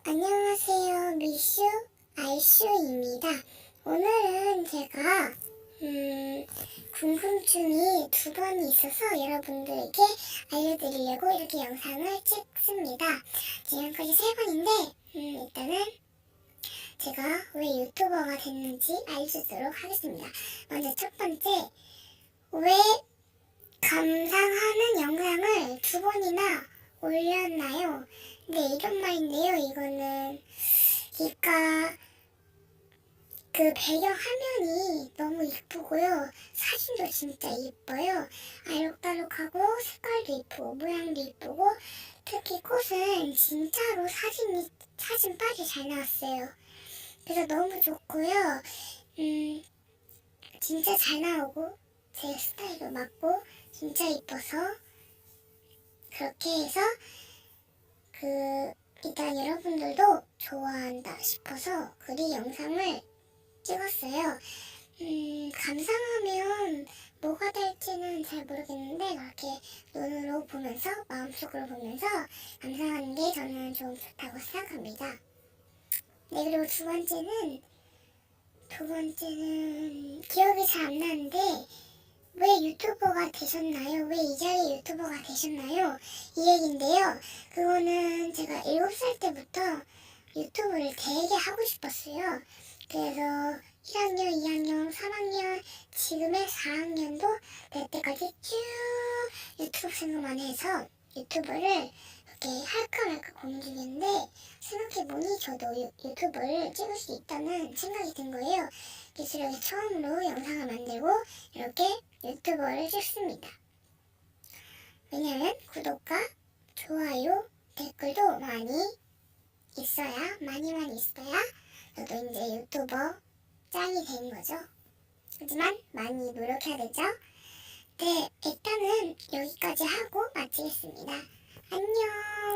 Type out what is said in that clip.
안녕하세요. 미슈 알슈입니다. 오늘은 제가 궁금증이 두 번이 있어서 여러분들에게 알려드리려고 이렇게 영상을 찍습니다. 지금까지 세 번인데 일단은 제가 왜 유튜버가 됐는지 알려주도록 하겠습니다. 먼저 첫 번째, 왜 감상하는 영상을 두 번이나 올렸나요? 네, 이런 말인데요. 이거는 그러니까 그 배경 화면이 너무 이쁘고요. 사진도 진짜 이뻐요. 알록달록하고 색깔도 이쁘고 모양도 이쁘고, 특히 꽃은 진짜로 사진빨이 잘 나왔어요. 그래서 너무 좋고요. 진짜 잘 나오고 제 스타일도 맞고 진짜 이뻐서 그렇게 해서 일단 여러분들도 좋아한다 싶어서 이 영상을 찍었어요. 감상하면 뭐가 될지는 잘 모르겠는데 그렇게 눈으로 보면서 마음속으로 보면서 감상하는 게 저는 좀 좋다고 생각합니다. 네, 그리고 두 번째는 기억이 잘 안 나는데 왜 유튜버가 되셨나요? 왜 이 자리에 유튜버가 되셨나요? 이 얘기인데요. 그거는 제가 7살 때부터 유튜브를 되게 하고 싶었어요. 그래서 1학년, 2학년, 3학년, 지금의 4학년도 될 때까지 쭉 유튜브 생각만 해서 유튜브를 이렇게 할까 말까 고민 중이었는데, 생각해보니 저도 유튜브를 찍을 수 있다는 생각이 든 거예요. 그래서 이렇게 처음으로 영상을 만들고 이렇게 유튜버를 찍습니다. 왜냐면 구독과 좋아요, 댓글도 많이 있어야 저도 이제 유튜버 짱이 되는 거죠. 하지만 많이 노력해야 되죠. 네, 일단은 여기까지 하고 마치겠습니다. 안녕.